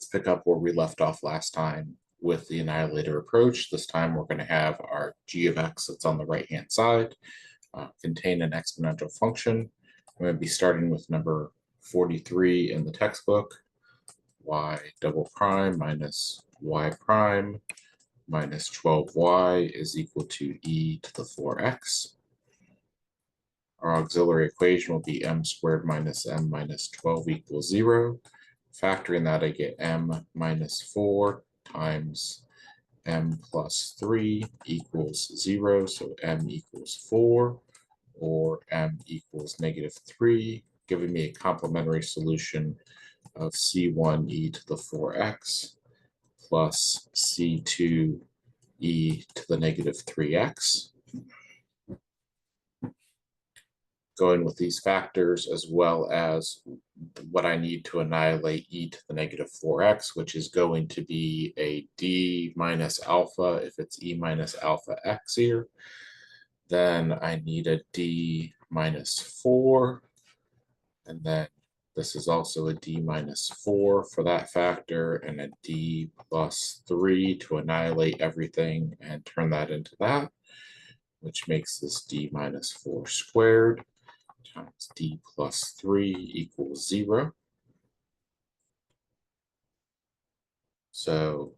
let's pick up where we left off last time with the Annihilator approach. This time we're going to have our g of x that's on the right-hand side contain an exponential function. I'm going to be starting with number 43 in the textbook, y double prime minus y prime minus 12y is equal to e to the 4x. Our auxiliary equation will be m squared minus m minus 12 equals 0. Factoring that, I get m minus 4 times m plus 3 equals 0. So m equals 4, or m equals negative 3, giving me a complementary solution of c1 e to the 4x plus c2 e to the negative 3x. Going with these factors, as well as what I need to annihilate e to the negative 4x, which is going to be a d minus alpha if it's e minus alpha x here. Then I need a d minus 4, and then this is also a d minus 4 for that factor, and a d plus 3 to annihilate everything and turn that into that, which makes this d minus 4 squared times d plus 3 equals 0. So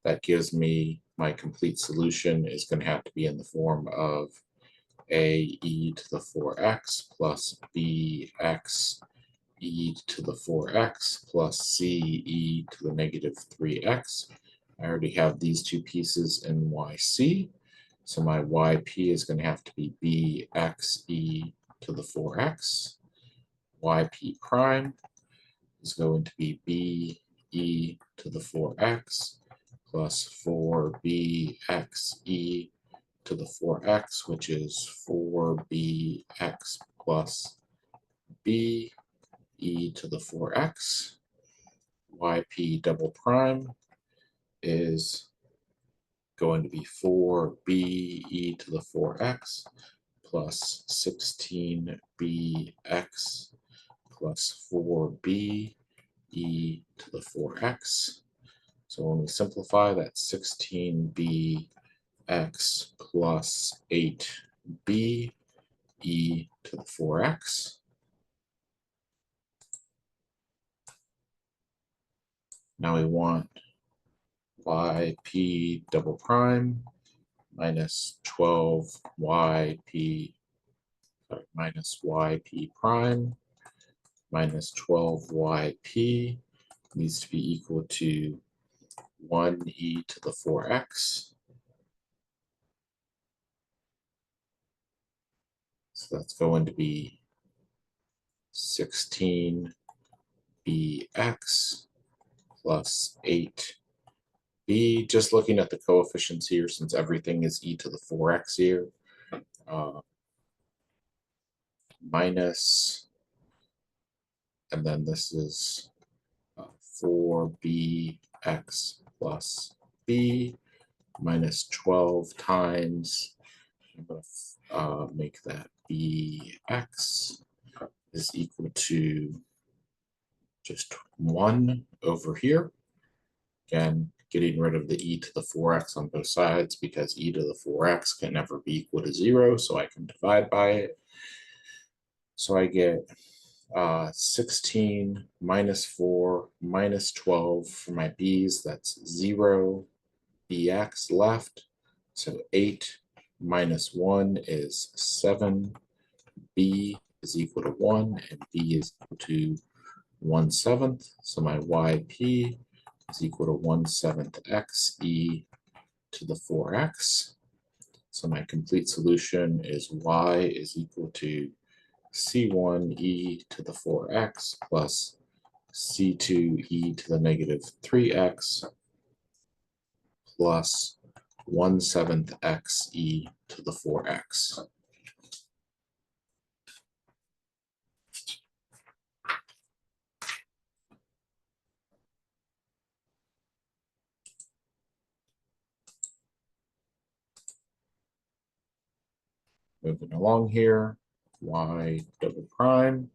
that gives me my complete solution is going to have to be in the form of a e to the 4x plus bx e to the 4x plus c e to the negative 3x. I already have these two pieces in yc, so my yp is going to have to be bx e to the 4x. Yp prime is going to be b e to the 4x plus 4bx e to the 4x, which is 4bx plus b e to the 4x. Yp double prime is going to be 4b e to the 4x plus 16bx plus 4b e to the 4x. So when we simplify, that's 16bx plus 8b e to the 4x. Now we want yp double prime minus 12yp, minus yp prime minus 12yp needs to be equal to 1e to the 4x. So that's going to be 16bx plus 8b. Just looking at the coefficients here, since everything is e to the 4x here, minus, and then this is 4bx plus b minus 12 times, I'm going to make that bx is equal to just 1 over here. Again, getting rid of the e to the 4x on both sides, because e to the 4x can never be equal to 0, so I can divide by it. So I get 16 minus 4 minus 12 for my b's, that's 0 bx left. So 8 minus 1 is 7. B is equal to 1, and b is equal to 1/7. So my yp is equal to 1/7 x e to the 4x. So my complete solution is y is equal to c1 e to the 4x plus c2 e to the negative 3x plus 1/7 x e to the 4x. Moving along here, y double prime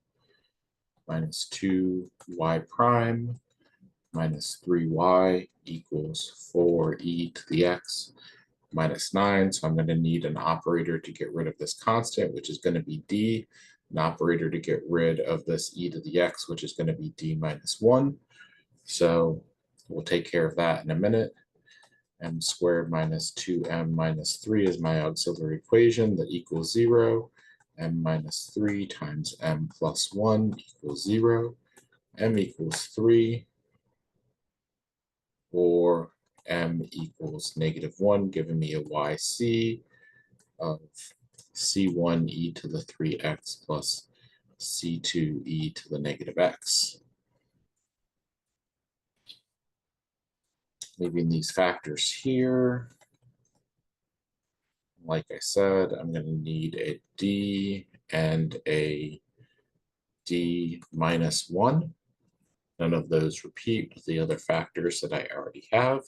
minus 2y prime minus 3y equals 4e to the x minus 9. So I'm going to need an operator to get rid of this constant, which is going to be d, an operator to get rid of this e to the x, which is going to be d minus 1. So we'll take care of that in a minute. M squared minus 2m minus 3 is my auxiliary equation that equals 0. M minus 3 times m plus 1 equals 0. M equals 3, or m equals -1, giving me a yc of c1 e to the 3x plus c2 e to the -x. Leaving these factors here. Like I said, I'm going to need a d and a d minus 1. None of those repeat with the other factors that I already have.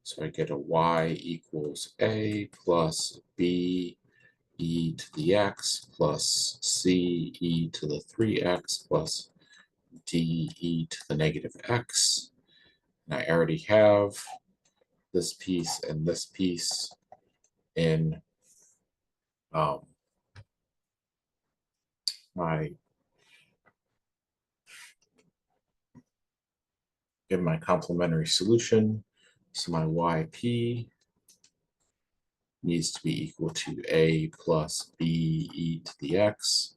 So I get a y equals a plus b e to the x plus c e to the 3x plus d e to the -x. And I already have this piece and this piece in my complementary solution. So my yp needs to be equal to a plus b e to the x.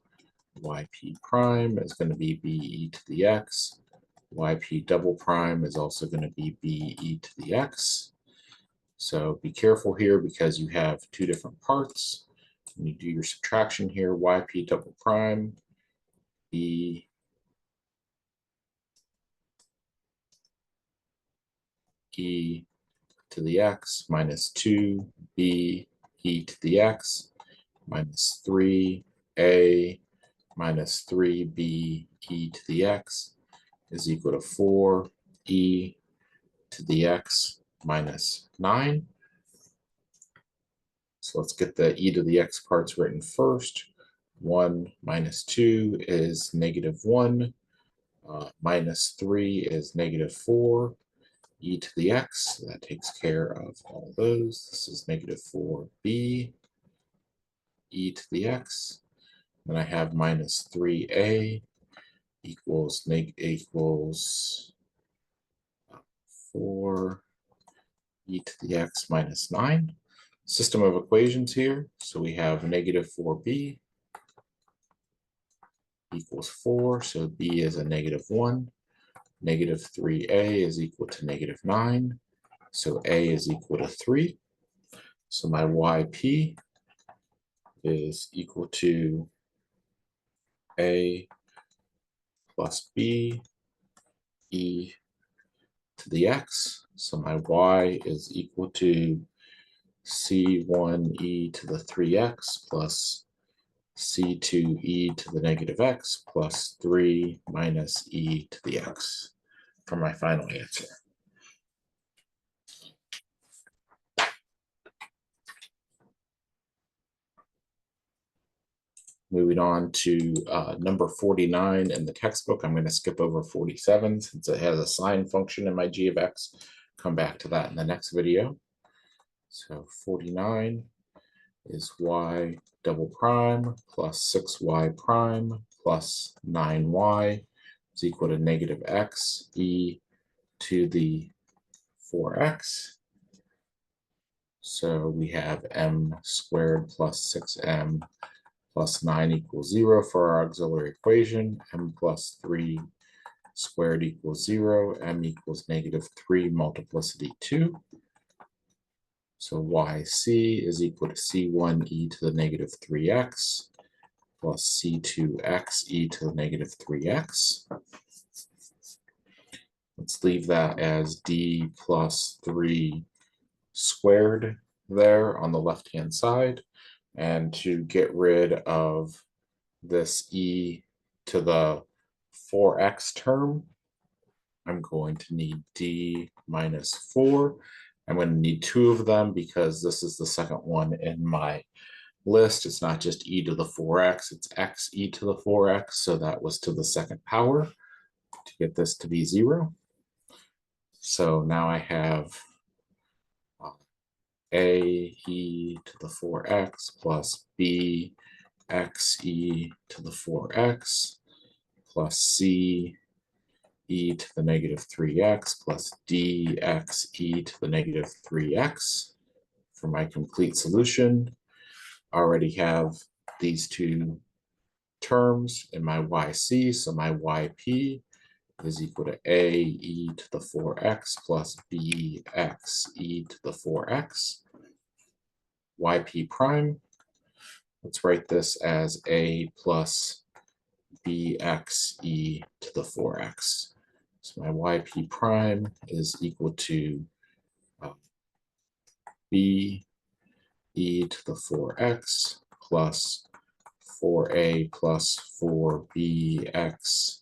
Yp prime is going to be b e to the x. Yp double prime is also going to be b e to the x. So be careful here because you have two different parts. When you do your subtraction here, yp double prime, b e to the x minus 2b e to the x minus 3a minus 3b e to the x is equal to 4e to the x minus 9. So let's get the e to the x parts written first. 1 minus 2 is -1. Minus 3 is -4. E to the x, that takes care of all those. This is -4b e to the x. Then I have minus 3a equals 4 e to the x minus 9. System of equations here. So we have -4b equals 4. So b is a -1. -3a is equal to -9. So a is equal to 3. So my yp is equal to a plus b e to the x. So my y is equal to c1e to the 3x plus c2e to the -x plus 3 minus e to the x for my final answer. Moving on to number 49 in the textbook. I'm going to skip over 47 since it has a sine function in my g of x. Come back to that in the next video. So 49 is y double prime plus 6y prime plus 9y is equal to -x e to the 4x. So we have m squared plus 6m plus 9 equals 0 for our auxiliary equation. M plus 3 squared equals 0. M equals -3 multiplicity 2. So yc is equal to c1 e to the -3x plus c2x e to the -3x. Let's leave that as d plus 3 squared there on the left-hand side. And to get rid of this e to the 4x term, I'm going to need d minus 4. I'm going to need 2 of them because this is the second one in my list. It's not just e to the 4x, it's x e to the 4x. So that was to the second power to get this to be 0. So now I have a e to the 4x plus b x e to the 4x plus c e to the negative 3x plus dx e to the negative 3x. For my complete solution, I already have these two terms in my yc, so my yp is equal to a e to the 4x plus bx e to the 4x. Yp prime, let's write this as a plus bx e to the 4x. So my yp prime is equal to b e to the 4x plus 4a plus 4bx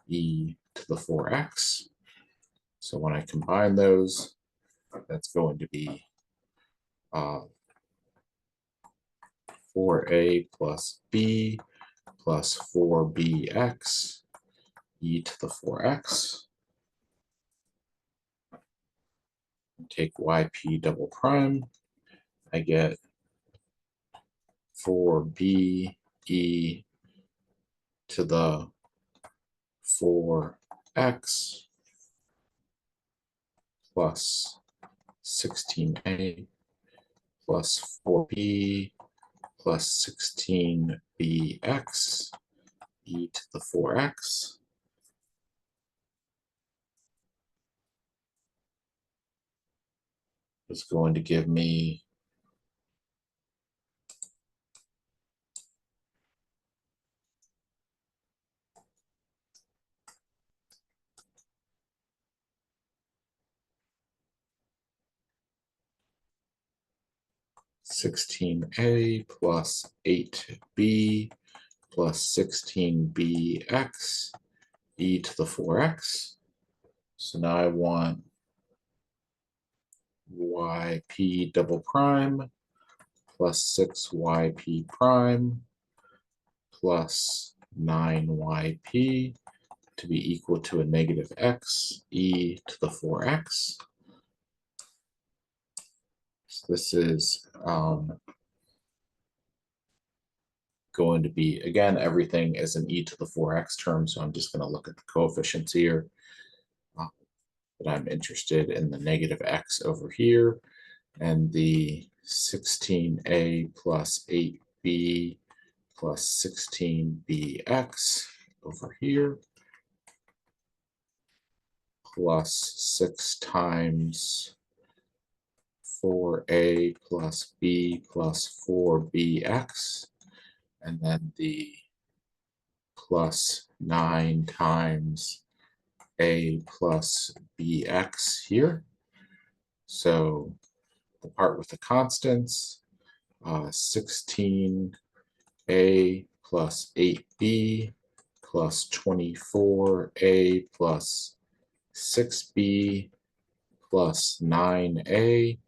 e to the 4x. So when I combine those, that's going to be 4a plus b plus 4bx e to the 4x. Take yp double prime, I get 4b e to the 4x plus 16a plus 4b plus 16bx e to the 4x. Is going to give me 16a plus 8b plus 16bx e to the 4x. So now I want yp double prime plus 6yp prime plus 9yp to be equal to a negative x e to the 4x. So this is going to be, again, everything is an e to the 4x term, so I'm just going to look at the coefficients here. But I'm interested in the negative x over here, and the 16a plus 8b plus 16bx over here, plus 6 times 4a plus b plus 4bx, and then the plus 9 times a plus bx here. So the part with the constants, 16a plus 8b plus 24a plus 6b plus 9a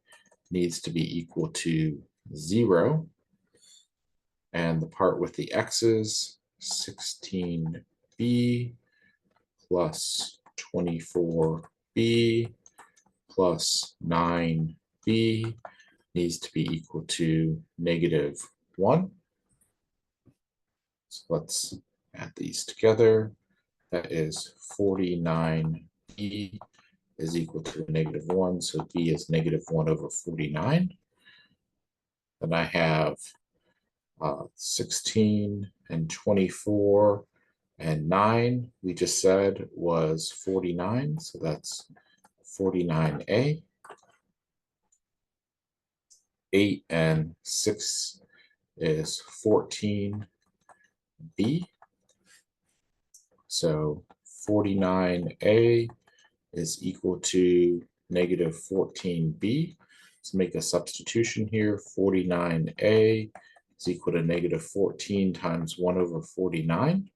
needs to be equal to 0. And the part with the x's, 16b plus 24b plus 9b needs to be equal to negative 1. So let's add these together. That is 49b is equal to negative 1, so b is negative 1 over 49. Then I have 16 and 24 and 9, we just said was 49, so that's 49a. 8 and 6 is 14b. So 49a is equal to negative 14b. Let's make a substitution here. 49a is equal to negative 14 times 1 over 49.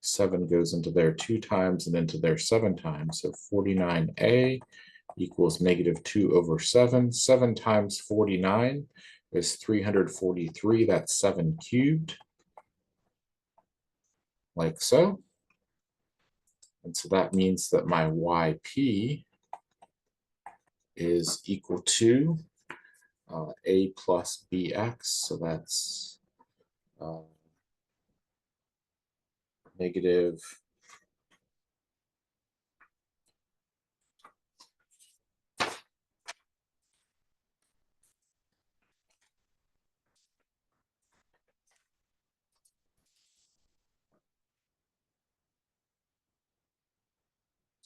7 goes into there 2 times and into there 7 times. So 49a equals negative 2 over 7. 7 times 49 is 343. That's 7 cubed, like so. And so that means that my yp is equal to a plus bx. So that's negative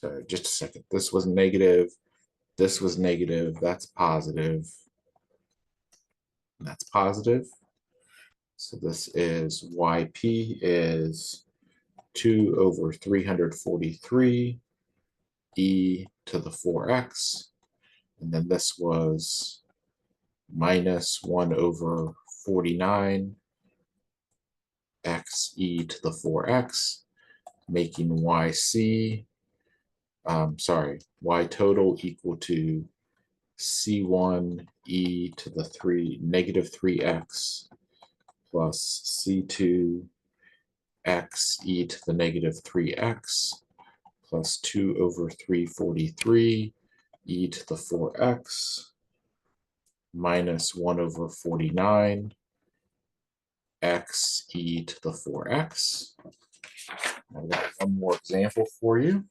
sorry, just a second. This was negative. This was negative. That's positive. And that's positive. So this is yp is 2 over 343 e to the 4x. And then this was minus 1 over 49 x e to the 4x, making yc, y total equal to c1 e to the negative 3x plus c2 x e to the negative 3x plus 2 over 343 e to the 4x minus 1 over 49 x e to the 4x. I've got one more example for you.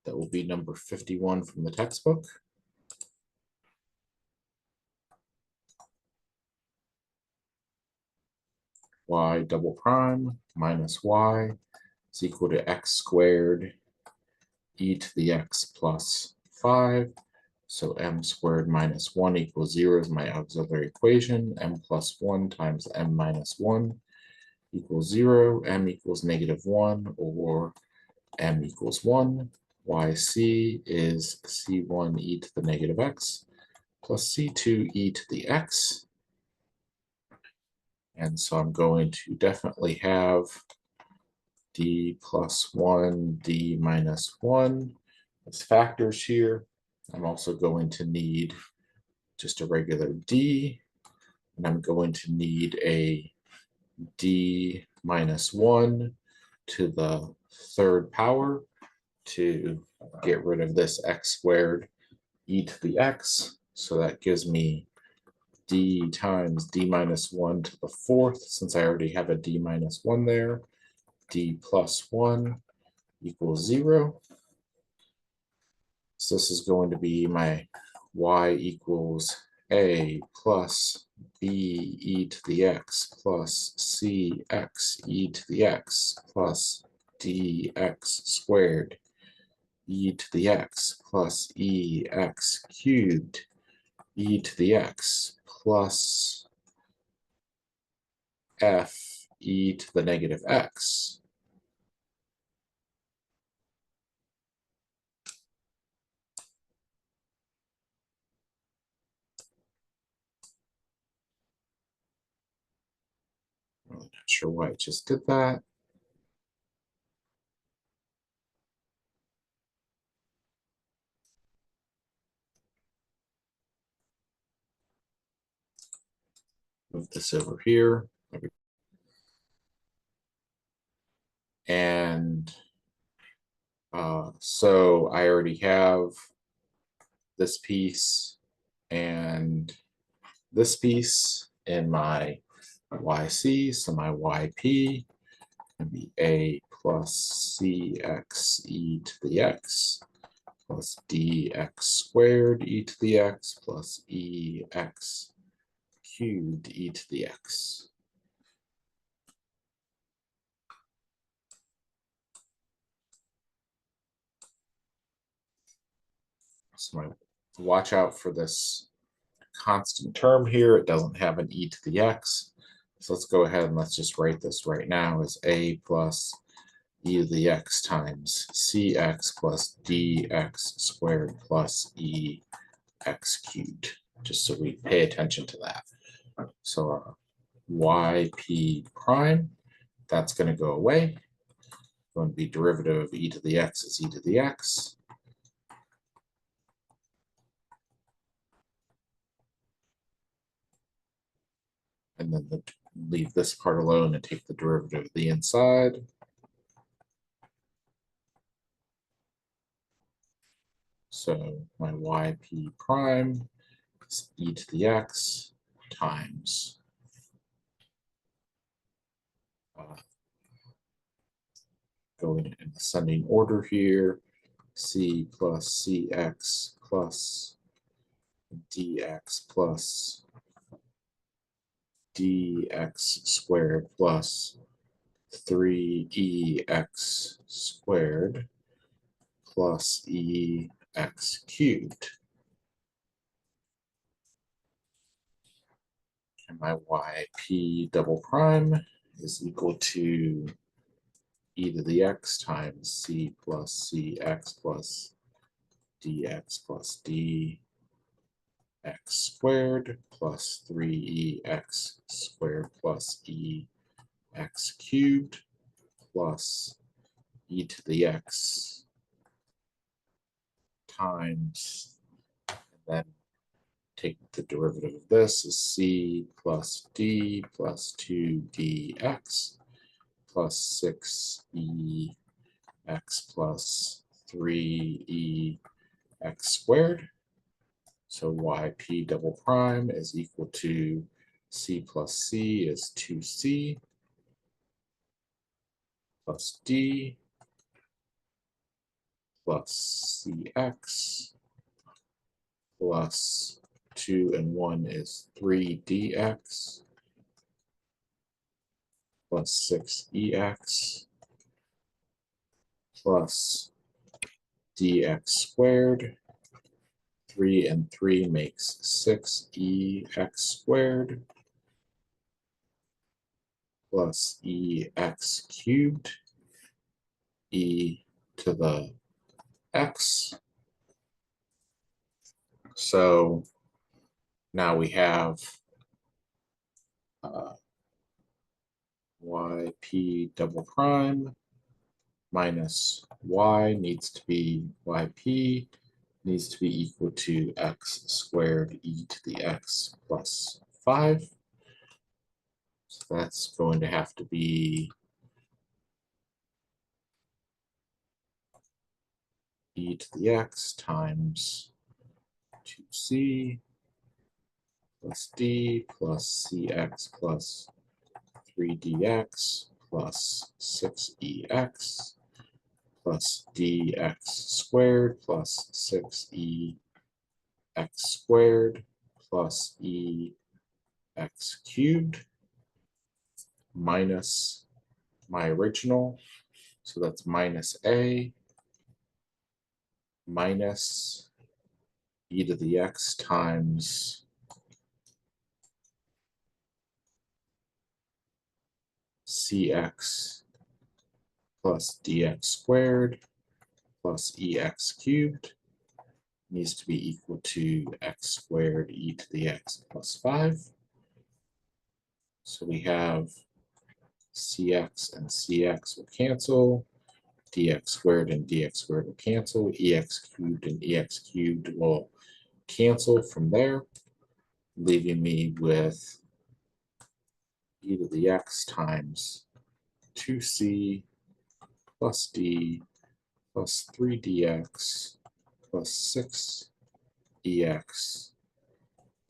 That will be number 51 from the textbook. Y double prime minus y is equal to x squared e to the x plus 5. So m squared minus 1 equals 0 is my auxiliary equation. M plus 1 times m minus 1 equals 0. M equals negative 1, or m equals 1. Yc is c1 e to the negative x plus c2 e to the x. And so I'm going to definitely have d plus 1, d minus 1 as factors here. I'm also going to need just a regular d, and I'm going to need a d minus 1 to the third power to get rid of this x squared e to the x. So that gives me d times d minus 1 to the fourth, since I already have a d minus 1 there. D plus 1 equals 0. So this is going to be my y equals a plus b e to the x plus c x e to the x plus dx squared e to the x plus e x cubed e to the x plus f e to the negative x. I'm not sure why I just did that. Move this over here. And so I already have this piece and this piece in my YC. So my YP can be A plus CX e to the X plus DX squared e to the X plus EX cubed e to the X. So watch out for this constant term here. It doesn't have an e to the x. So let's go ahead and let's just write this right now as a plus e to the x times cx plus dx squared plus ex cubed, just so we pay attention to that. So yp prime, that's going to go away. Going to be derivative of e to the x is e to the x. And then leave this part alone and take the derivative of the inside. So my yp prime is e to the x times going in ascending order here, c plus cx plus dx plus dx squared plus 3ex squared plus ex cubed. And my yp double prime is equal to e to the x times c plus cx plus dx plus dx squared plus 3ex squared plus ex cubed plus e to the x times, and then take the derivative of this is c plus d plus 2dx plus 6ex plus 3ex squared. So yp double prime is equal to c plus c is 2c plus d plus cx plus 2 and 1 is 3dx plus 6ex plus dx squared. 3 and 3 makes 6ex squared plus ex cubed, e to the x. So now we have yp double prime minus y needs to be yp needs to be equal to x squared e to the x plus 5. So that's going to have to be e to the x times 2c plus d plus cx plus 3dx plus 6ex plus dx squared plus 6ex squared plus ex cubed minus my original. So that's minus a minus e to the x times cx plus dx squared plus ex cubed needs to be equal to x squared e to the x plus 5. So we have cx and cx will cancel, dx squared and dx squared will cancel, ex cubed and ex cubed will cancel from there, leaving me with e to the x times 2c plus d plus 3dx plus 6ex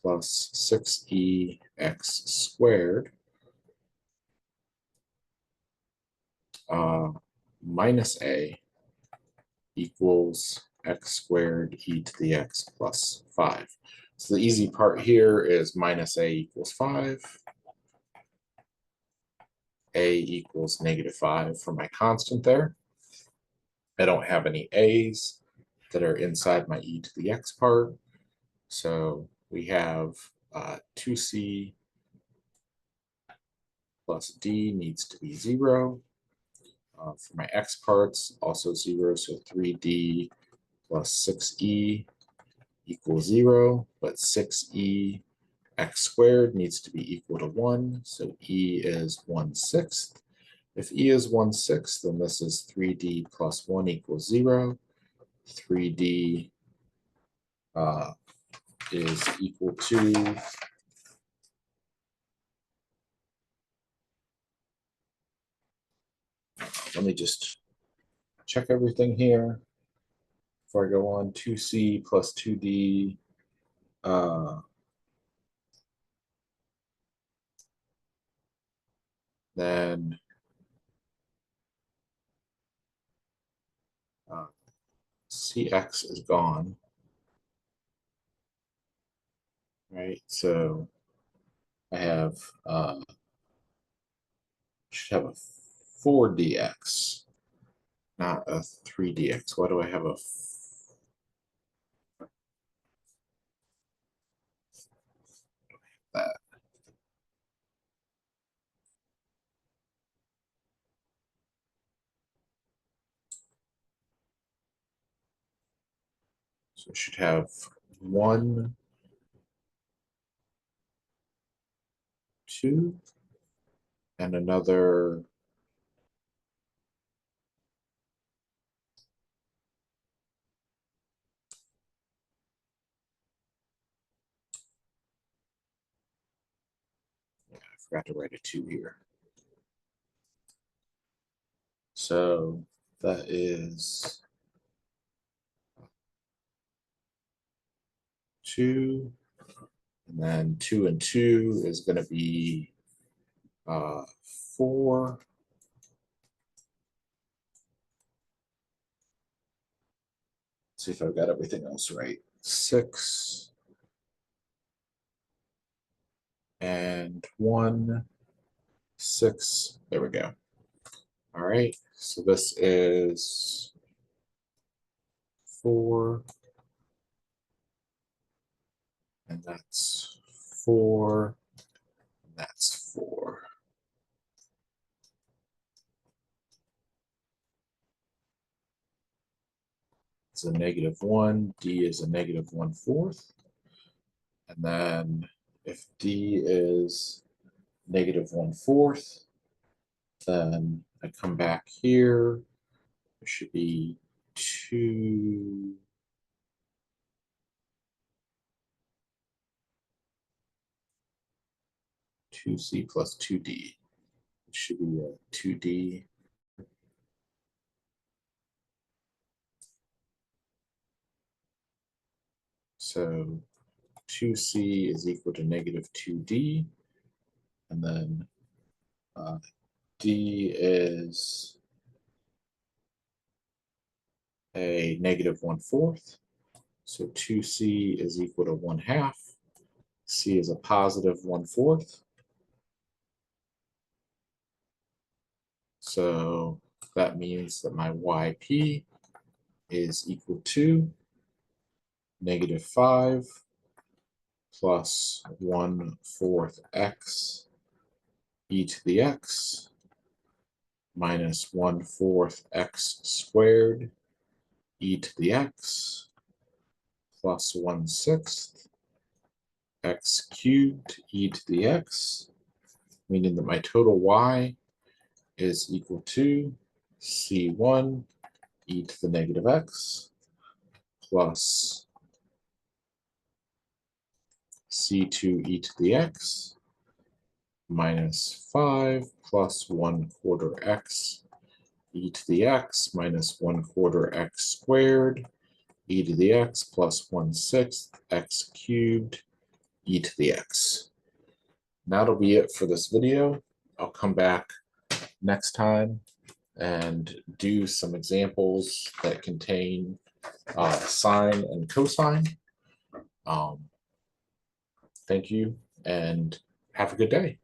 plus 6ex squared minus a equals x squared e to the x plus 5. So the easy part here is minus a equals 5. A equals -5 for my constant there. I don't have any a's that are inside my e to the x part. So we have 2c plus d needs to be 0. For my x parts, also 0, so 3d plus 6e equals 0, but 6e x squared needs to be equal to 1, so e is 1/6. If e is 1/6, then this is 3d plus 1 equals 0. 3d is equal to let me just check everything here. before I go on, 2c plus 2d, then cx is gone, right? So I have should have a 4dx, not a 3dx. Why do I have a that? So I should have 1, 2, and another I forgot to write a 2 here. So that is 2, and then 2 and 2 is going to be 4. See if I've got everything else right. 6 and 1, 6. There we go. All right. So this is 4, and that's 4, and that's 4. It's a -1. D is a -1/4. And then if D is -1/4, then I come back here. There should be 2 2c plus 2d. It should be a 2d. So 2c is equal to -2d. And then d is a -1/4. So 2c is equal to 1/2. C is a +1/4. So that means that my YP is equal to -5 plus 1/4 x e to the x minus 1/4 x squared e to the x plus 1/6 x cubed e to the x, meaning that my total y is equal to c1 e to the -x plus c2 e to the x minus 5 plus 1/4 x e to the x minus 1/4 x squared e to the x plus 1/6 x cubed e to the x. That'll be it for this video. I'll come back next time and do some examples that contain sine and cosine. Thank you and have a good day.